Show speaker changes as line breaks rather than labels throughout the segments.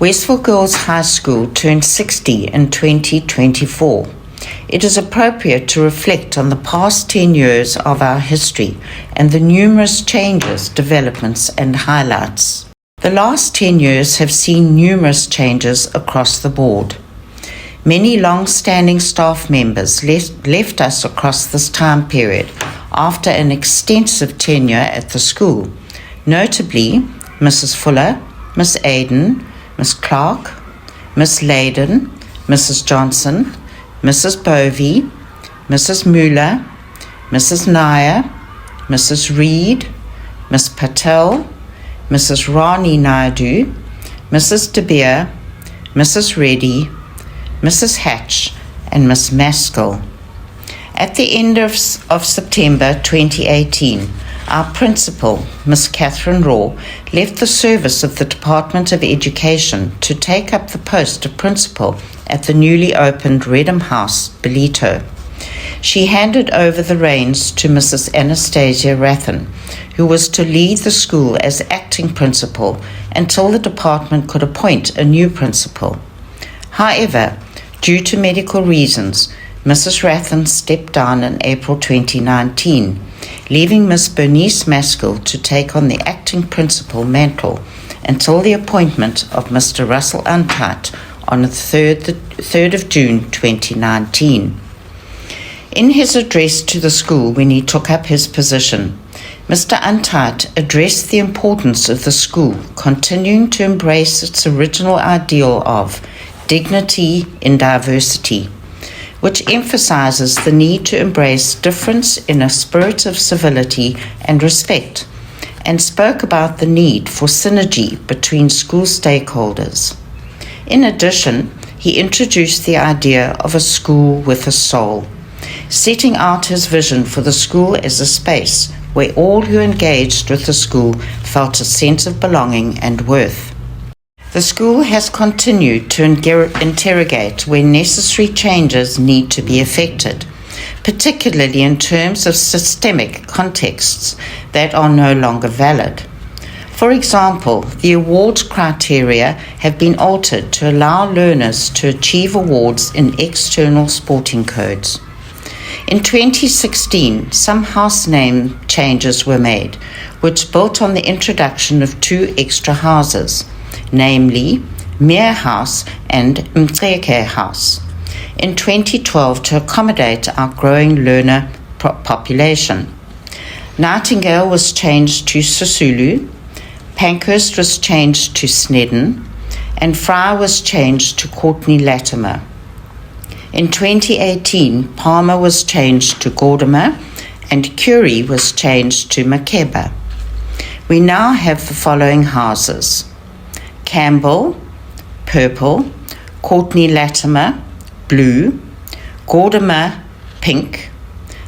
Westville Girls High School turned 60 in 2024. It is appropriate to reflect on the past 10 years of our history and the numerous changes, developments, and highlights. The last 10 years have seen numerous changes across the board. Many long-standing staff members left us across this time period after an extensive tenure at the school, notably Mrs. Fuller, Miss Aiden, Miss Clark, Miss Layden, Mrs. Johnson, Mrs. Bovey, Mrs. Mueller, Mrs. Nair, Mrs. Reed, Miss Patel, Mrs. Rani Naidu, Mrs. De Beer, Mrs. Reddy, Mrs. Hatch, and Miss Maskell. At the end of September 2018, our principal, Miss Catherine Raw, left the service of the Department of Education to take up the post of principal at the newly opened Redham House, Ballito. She handed over the reins to Mrs. Anastasia Rathen, who was to lead the school as acting principal until the department could appoint a new principal. However, due to medical reasons, Mrs. Rathen stepped down in April 2019, leaving Miss Bernice Maskell to take on the acting principal mantle until the appointment of Mr. Russell Untight on the 3rd of June 2019. In his address to the school when he took up his position, Mr. Untight addressed the importance of the school continuing to embrace its original ideal of dignity in diversity, which emphasizes the need to embrace difference in a spirit of civility and respect, and spoke about the need for synergy between school stakeholders. In addition, he introduced the idea of a school with a soul, setting out his vision for the school as a space where all who engaged with the school felt a sense of belonging and worth. The school has continued to interrogate where necessary changes need to be effected, particularly in terms of systemic contexts that are no longer valid. For example, the awards criteria have been altered to allow learners to achieve awards in external sporting codes. In 2016, some house name changes were made, which built on the introduction of 2 extra houses, namely Meer House and Mtreke House, in 2012 to accommodate our growing learner population. Nightingale was changed to Sisulu, Pankhurst was changed to Snedden, and Fry was changed to Courtney Latimer. In 2018, Palmer was changed to Gordimer, and Curie was changed to Makeba. We now have the following houses: Campbell, purple; Courtney Latimer, blue; Gordimer, pink;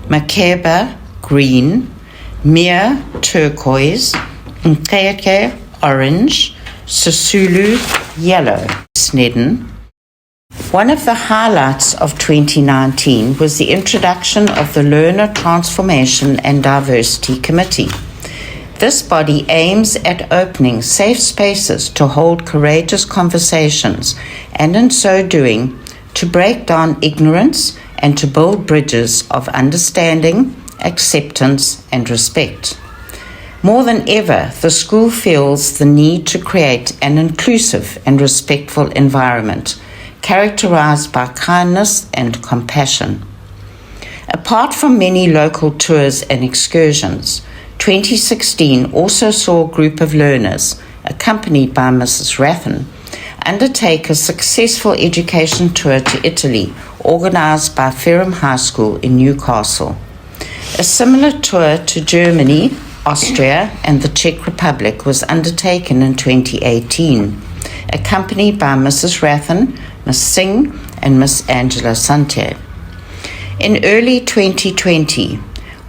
Makeba, green; Mere, turquoise; Mkeke, orange; Sisulu, yellow; Snedden. One of the highlights of 2019 was the introduction of the Learner Transformation and Diversity Committee. This body aims at opening safe spaces to hold courageous conversations, and in so doing, to break down ignorance and to build bridges of understanding, acceptance, and respect. More than ever, the school feels the need to create an inclusive and respectful environment, characterized by kindness and compassion. Apart from many local tours and excursions, 2016 also saw a group of learners, accompanied by Mrs. Rathen, undertake a successful education tour to Italy, organized by Ferrum High School in Newcastle. A similar tour to Germany, Austria, and the Czech Republic was undertaken in 2018, accompanied by Mrs. Rathen, Miss Singh, and Miss Angela Sante. In early 2020,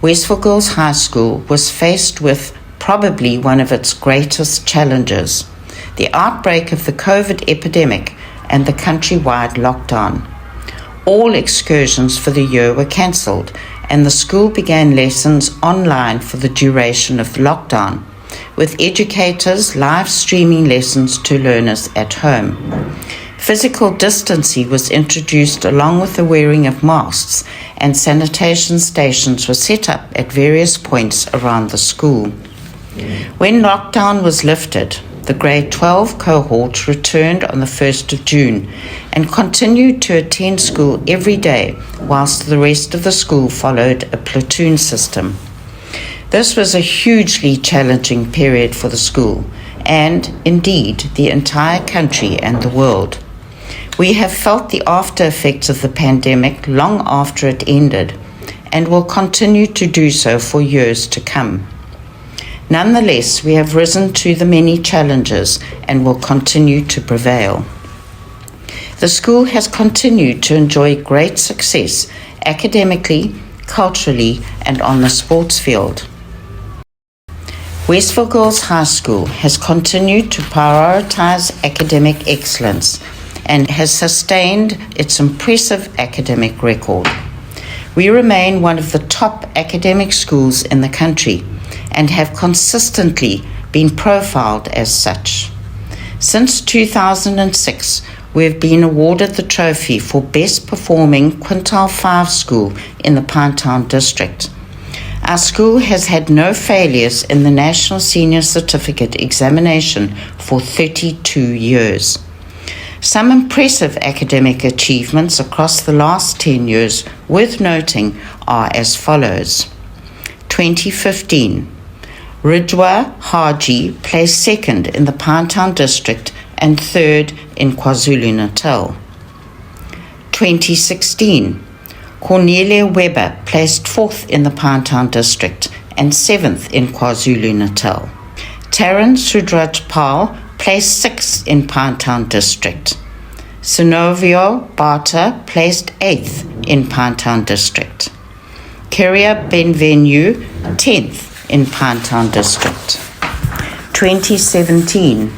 Westville Girls High School was faced with probably one of its greatest challenges: the outbreak of the COVID epidemic and the countrywide lockdown. All excursions for the year were cancelled, and the school began lessons online for the duration of the lockdown, with educators live streaming lessons to learners at home. Physical distancing was introduced along with the wearing of masks, and sanitation stations were set up at various points around the school. When lockdown was lifted, the grade 12 cohort returned on the 1st of June and continued to attend school every day whilst the rest of the school followed a platoon system. This was a hugely challenging period for the school and, indeed, the entire country and the world. We have felt the after effects of the pandemic long after it ended and will continue to do so for years to come. Nonetheless, we have risen to the many challenges and will continue to prevail. The school has continued to enjoy great success academically, culturally, and on the sports field. Westville Girls High School has continued to prioritize academic excellence and has sustained its impressive academic record. We remain one of the top academic schools in the country and have consistently been profiled as such. Since 2006, we have been awarded the trophy for Best Performing Quintile 5 School in the Pinetown District. Our school has had no failures in the National Senior Certificate Examination for 32 years. Some impressive academic achievements across the last 10 years worth noting are as follows. 2015, Ridwa Haji placed second in the Pinetown District and third in KwaZulu-Natal. 2016, Cornelia Weber placed fourth in the Pinetown District and seventh in KwaZulu-Natal. Taryn Sudrajpal placed sixth in Pinetown District. Sinovio Bata placed eighth in Pinetown District. Kiria Benvenu, 10th in Pinetown District. 2017,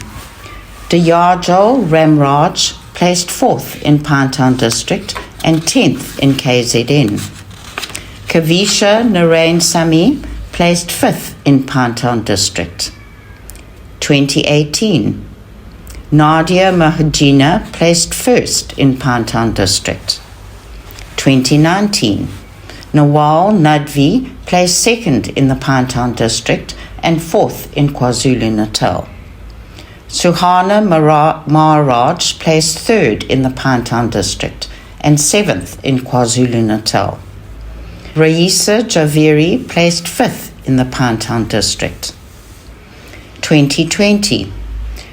Dayajal Ramraj placed 4th in Pinetown District and 10th in KZN. Kavisha Narain Sami placed 5th in Pinetown District. 2018, Nadia Mahajina placed 1st in Pinetown District. 2019, Nawal Nadvi placed 2nd in the Pinetown District and 4th in KwaZulu-Natal. Suhana Maharaj placed 3rd in the Pinetown District and 7th in KwaZulu-Natal. Raisa Javeri placed 5th in the Pinetown District. 2020,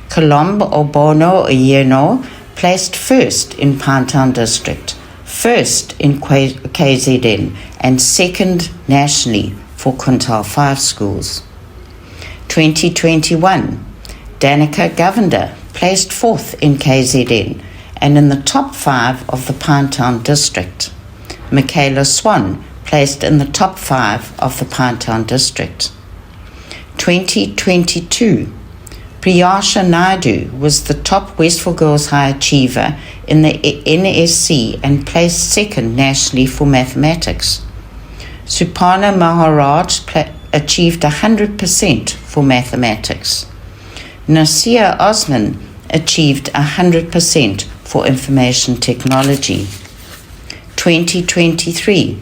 Colombo Obono Oyeno placed 1st in Pinetown District, 1st in KZN, and 2nd nationally for Quintile 5 schools. 2021, Danica Govender placed 4th in KZN and in the top 5 of the Pinetown District. Michaela Swan placed in the top 5 of the Pinetown District. 2022, Priyasha Naidu was the top Westville Girls High achiever in the NSC and placed 2nd nationally for mathematics. Supana Maharaj achieved 100% for mathematics. Nasia Osman achieved 100% for information technology. 2023,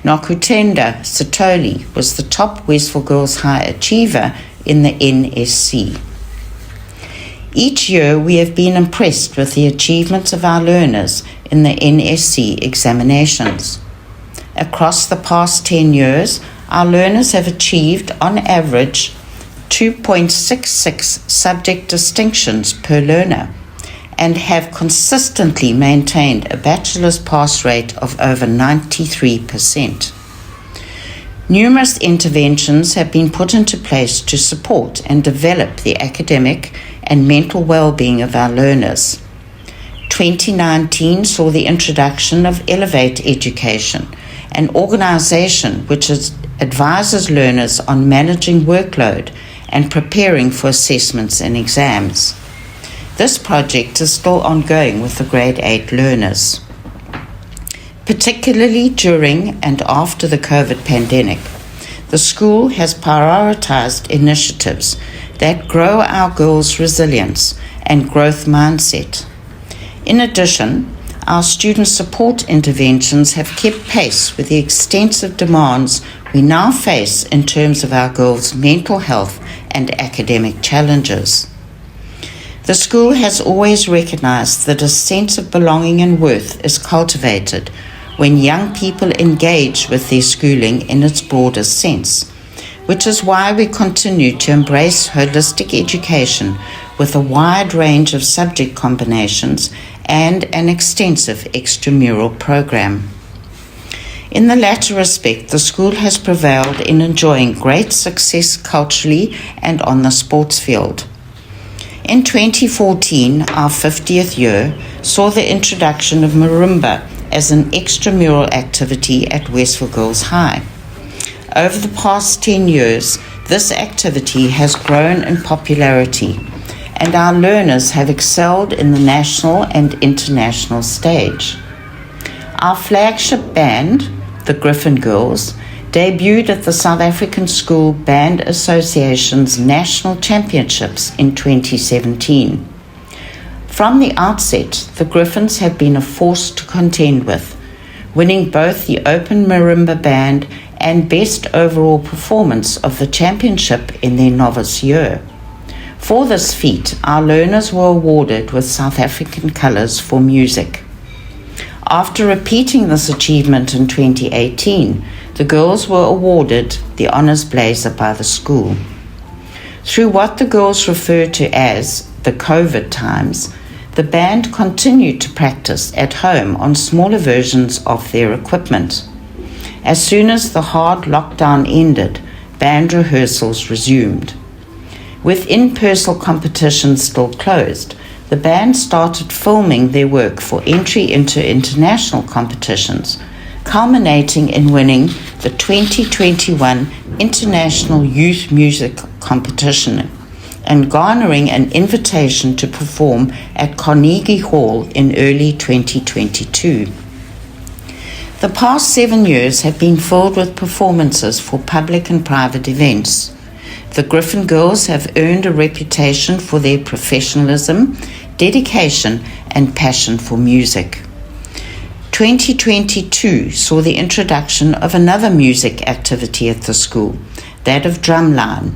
Nokutenda Satoli was the top Westville Girls High achiever in the NSC. Each year we have been impressed with the achievements of our learners in the NSC examinations. Across the past 10 years, our learners have achieved, on average, 2.66 subject distinctions per learner and have consistently maintained a bachelor's pass rate of over 93%. Numerous interventions have been put into place to support and develop the academic and mental well-being of our learners. 2019 saw the introduction of Elevate Education, an organization which advises learners on managing workload and preparing for assessments and exams. This project is still ongoing with the grade 8 learners. Particularly during and after the COVID pandemic, the school has prioritized initiatives that grow our girls' resilience and growth mindset. In addition, our student support interventions have kept pace with the extensive demands we now face in terms of our girls' mental health and academic challenges. The school has always recognized that a sense of belonging and worth is cultivated when young people engage with their schooling in its broadest sense, which is why we continue to embrace holistic education with a wide range of subject combinations and an extensive extramural program. In the latter respect, the school has prevailed in enjoying great success culturally and on the sports field. In 2014, our 50th year, saw the introduction of marimba as an extramural activity at Westville Girls High. Over the past 10 years, this activity has grown in popularity, and our learners have excelled in the national and international stage. Our flagship band, the Griffin Girls, debuted at the South African School Band Association's National Championships in 2017. From the outset, the Griffins have been a force to contend with, winning both the Open Marimba Band and Best Overall Performance of the championship in their novice year. For this feat, our learners were awarded with South African colours for music. After repeating this achievement in 2018, the girls were awarded the Honours Blazer by the school. Through what the girls refer to as the COVID times, the band continued to practice at home on smaller versions of their equipment. As soon as the hard lockdown ended, band rehearsals resumed. With in-person competitions still closed, the band started filming their work for entry into international competitions, culminating in winning the 2021 International Youth Music Competition and garnering an invitation to perform at Carnegie Hall in early 2022. The past 7 years have been filled with performances for public and private events. The Griffin Girls have earned a reputation for their professionalism, dedication, and passion for music. 2022 saw the introduction of another music activity at the school, that of drumline.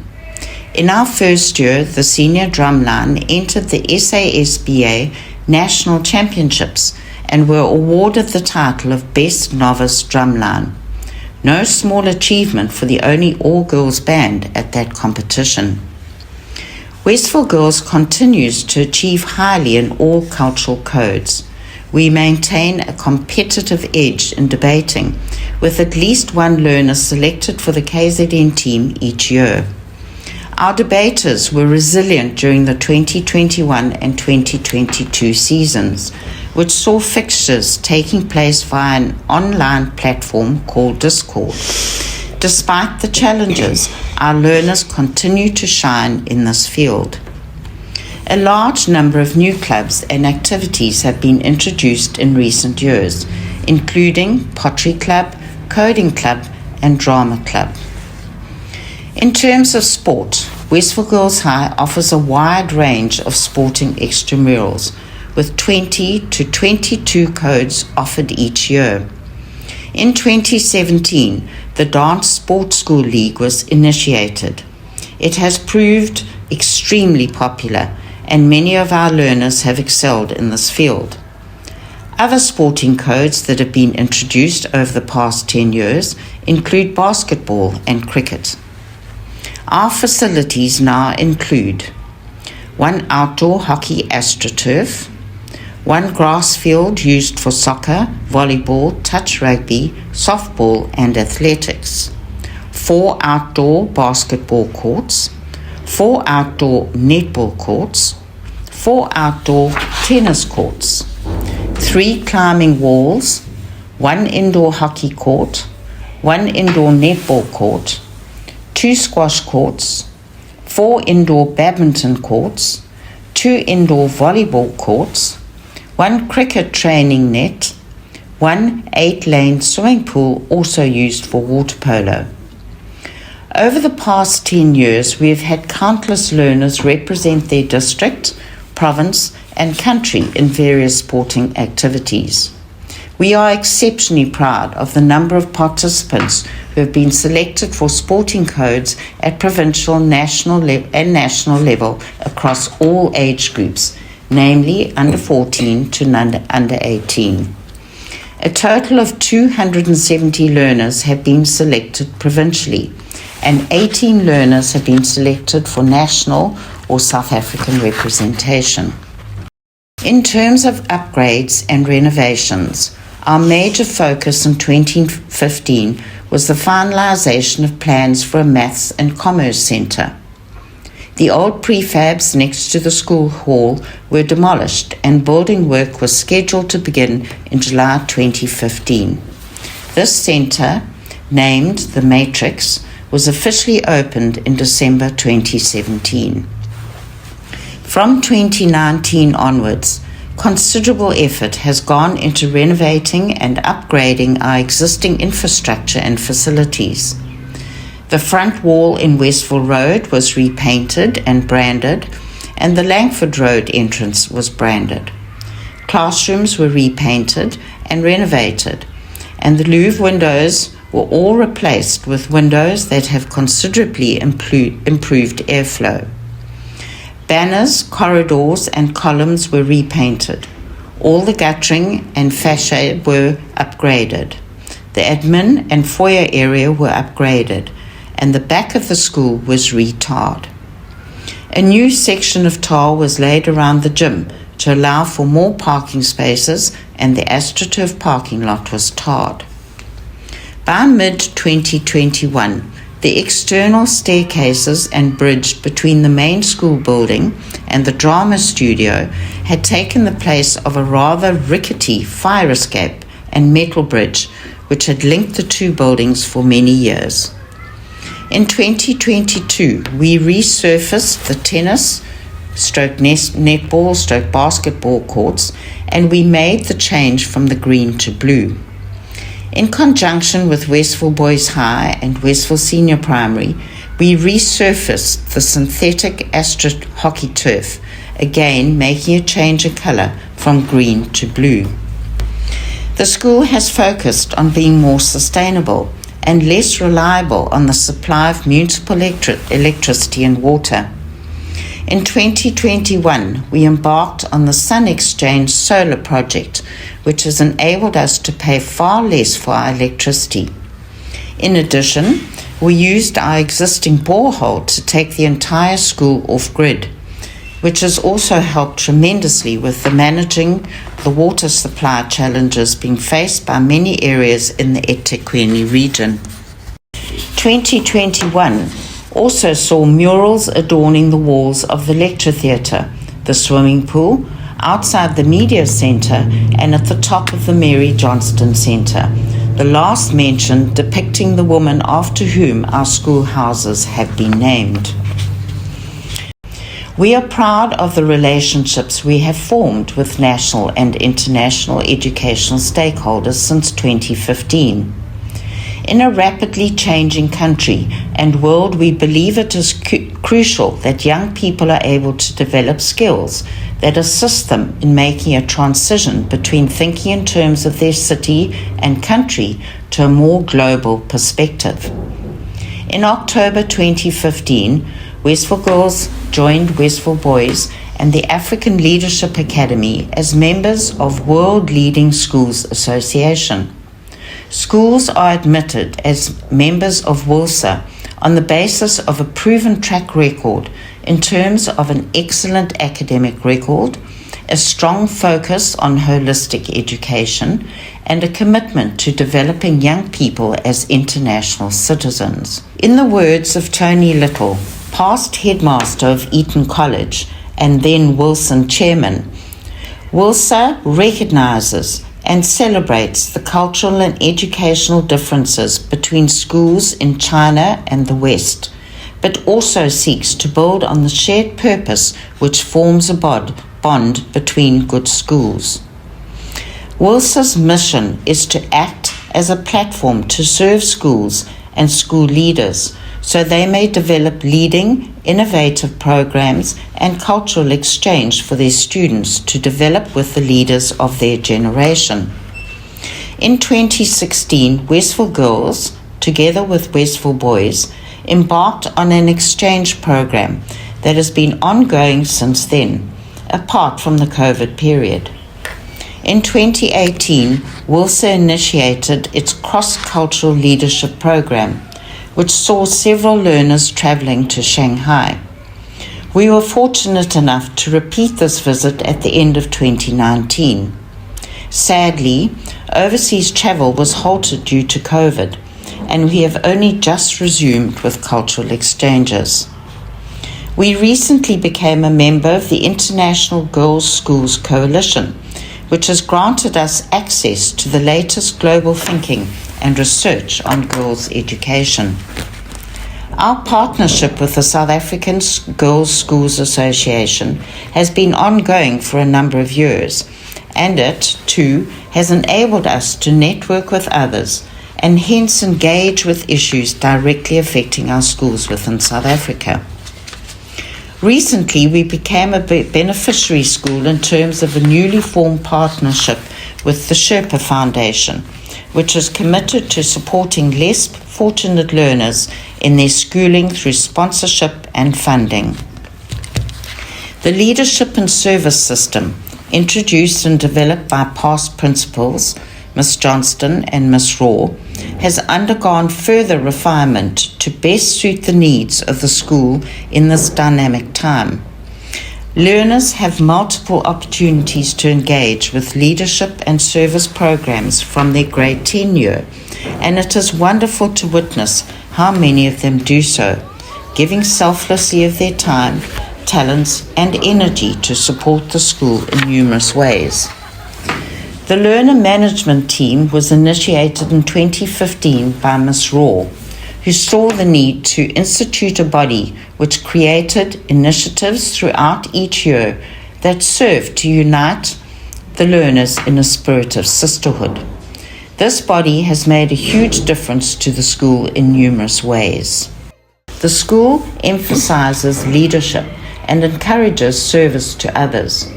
In our first year, the senior drumline entered the SASBA National Championships and were awarded the title of Best Novice Drumline. No small achievement for the only all-girls band at that competition. Westville Girls continues to achieve highly in all cultural codes. We maintain a competitive edge in debating, with at least one learner selected for the KZN team each year. Our debaters were resilient during the 2021 and 2022 seasons, which saw fixtures taking place via an online platform called Discord. Despite the challenges, our learners continue to shine in this field. A large number of new clubs and activities have been introduced in recent years, including Pottery Club, Coding Club, and Drama Club. In terms of sport, Westville Girls High offers a wide range of sporting extramurals, with 20 to 22 codes offered each year. In 2017, the Dance Sports School League was initiated. It has proved extremely popular, and many of our learners have excelled in this field. Other sporting codes that have been introduced over the past 10 years include basketball and cricket. Our facilities now include one outdoor hockey astroturf, one grass field used for soccer, volleyball, touch rugby, softball, and athletics, 4 outdoor basketball courts, 4 outdoor netball courts, 4 outdoor tennis courts, 3 climbing walls, 1 indoor hockey court, 1 indoor netball court, 2 squash courts, 4 indoor badminton courts, 2 indoor volleyball courts, 1 cricket training net, 1 8-lane swimming pool also used for water polo. Over the past 10 years, we have had countless learners represent their district, province, and country in various sporting activities. We are exceptionally proud of the number of participants who have been selected for sporting codes at provincial, and national level across all age groups, namely under 14 to under 18. A total of 270 learners have been selected provincially, and 18 learners have been selected for national or South African representation. In terms of upgrades and renovations, our major focus in 2015 was the finalisation of plans for a Maths and Commerce Centre. The old prefabs next to the school hall were demolished and building work was scheduled to begin in July 2015. This centre, named The Matrix, was officially opened in December 2017. From 2019 onwards, considerable effort has gone into renovating and upgrading our existing infrastructure and facilities. The front wall in Westville Road was repainted and branded, and the Langford Road entrance was branded. Classrooms were repainted and renovated, and the Louvre windows were all replaced with windows that have considerably improved airflow. Banners, corridors, and columns were repainted. All the guttering and fascia were upgraded. The admin and foyer area were upgraded, and the back of the school was retarred. A new section of tar was laid around the gym to allow for more parking spaces, and the AstroTurf parking lot was tarred. By mid-2021, the external staircases and bridge between the main school building and the drama studio had taken the place of a rather rickety fire escape and metal bridge which had linked the two buildings for many years. In 2022, we resurfaced the tennis, netball, basketball courts, and we made the change from the green to blue. In conjunction with Westville Boys High and Westville Senior Primary, we resurfaced the synthetic Astro hockey turf, again making a change in colour from green to blue. The school has focused on being more sustainable and less reliable on the supply of municipal electricity and water. In 2021, we embarked on the Sun Exchange solar project, which has enabled us to pay far less for our electricity. In addition, we used our existing borehole to take the entire school off-grid, which has also helped tremendously with the managing the water supply challenges being faced by many areas in the eThekwini region. 2021 also saw murals adorning the walls of the lecture theatre, the swimming pool, outside the media centre, and at the top of the Mary Johnston Centre, the last mentioned depicting the woman after whom our schoolhouses have been named. We are proud of the relationships we have formed with national and international educational stakeholders since 2015. In a rapidly changing country and world, we believe it is crucial that young people are able to develop skills that assist them in making a transition between thinking in terms of their city and country to a more global perspective. In October 2015, Westville Girls joined Westville Boys and the African Leadership Academy as members of World Leading Schools Association. Schools are admitted as members of WLSA on the basis of a proven track record in terms of an excellent academic record, a strong focus on holistic education, and a commitment to developing young people as international citizens. In the words of Tony Little, past headmaster of Eton College and then Wilson chairman, WLSA recognizes and celebrates the cultural and educational differences between schools in China and the West, but also seeks to build on the shared purpose which forms a bond between good schools. WLSA's mission is to act as a platform to serve schools and school leaders so they may develop leading, innovative programs and cultural exchange for their students to develop with the leaders of their generation. In 2016, Westville Girls, together with Westville Boys, embarked on an exchange program that has been ongoing since then, apart from the COVID period. In 2018, WILSA initiated its cross-cultural leadership program, which saw several learners traveling to Shanghai. We were fortunate enough to repeat this visit at the end of 2019. Sadly, overseas travel was halted due to COVID, and we have only just resumed with cultural exchanges. We recently became a member of the International Girls' Schools Coalition, which has granted us access to the latest global thinking and research on girls' education. Our partnership with the South African Girls' Schools Association has been ongoing for a number of years, and it, too, has enabled us to network with others and hence engage with issues directly affecting our schools within South Africa. Recently, we became a beneficiary school in terms of a newly formed partnership with the Sherpa Foundation, which is committed to supporting less fortunate learners in their schooling through sponsorship and funding. The Leadership and Service System, introduced and developed by past principals, Ms. Johnston and Ms. Raw, has undergone further refinement to best suit the needs of the school in this dynamic time. Learners have multiple opportunities to engage with leadership and service programs from their grade 10 year, and it is wonderful to witness how many of them do so, giving selflessly of their time, talents, and energy to support the school in numerous ways. The Learner Management Team was initiated in 2015 by Ms. Raw, who saw the need to institute a body which created initiatives throughout each year that served to unite the learners in a spirit of sisterhood. This body has made a huge difference to the school in numerous ways. The school emphasizes leadership and encourages service to others.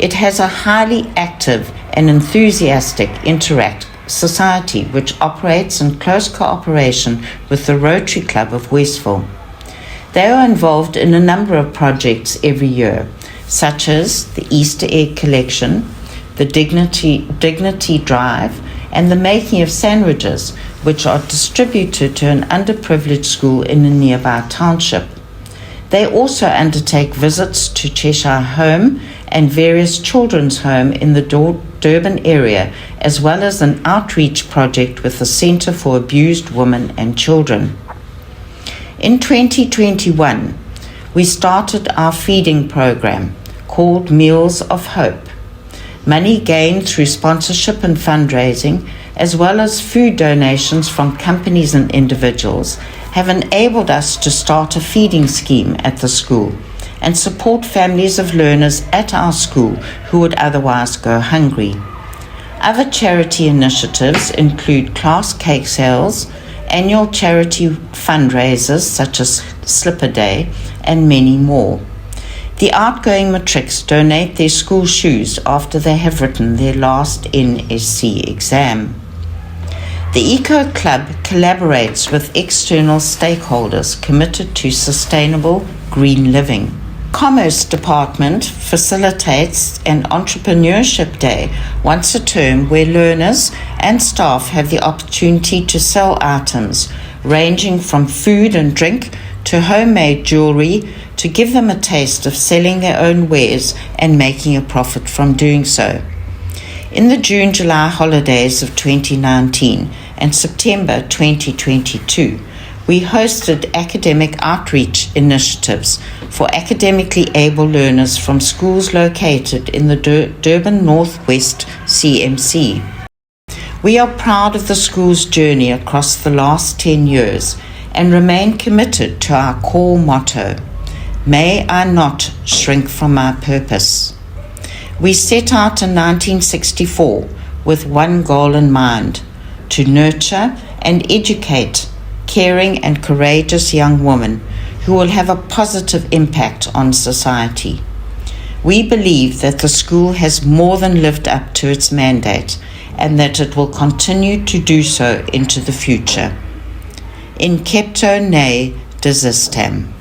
It has a highly active and enthusiastic Interact Society which operates in close cooperation with the Rotary Club of Westville. They are involved in a number of projects every year, such as the Easter egg collection, the Dignity Drive, and the making of sandwiches, which are distributed to an underprivileged school in a nearby township. They also undertake visits to Cheshire Home and various children's homes in the Durban area, as well as an outreach project with the Centre for Abused Women and Children. In 2021, we started our feeding program called Meals of Hope. Money gained through sponsorship and fundraising, as well as food donations from companies and individuals, have enabled us to start a feeding scheme at the school and support families of learners at our school who would otherwise go hungry. Other charity initiatives include class cake sales, annual charity fundraisers such as Slipper Day, and many more. The outgoing matrics donate their school shoes after they have written their last NSC exam. The Eco Club collaborates with external stakeholders committed to sustainable green living. Commerce Department facilitates an Entrepreneurship Day once a term where learners and staff have the opportunity to sell items ranging from food and drink to homemade jewelry to give them a taste of selling their own wares and making a profit from doing so. In the June-July holidays of 2019 and September 2022, we hosted academic outreach initiatives for academically able learners from schools located in the Durban Northwest CMC. We are proud of the school's journey across the last 10 years and remain committed to our core motto, "May I not shrink from my purpose." We set out in 1964 with one goal in mind, to nurture and educate caring and courageous young woman who will have a positive impact on society. We believe that the school has more than lived up to its mandate and that it will continue to do so into the future. In Kepto Ne Desistam.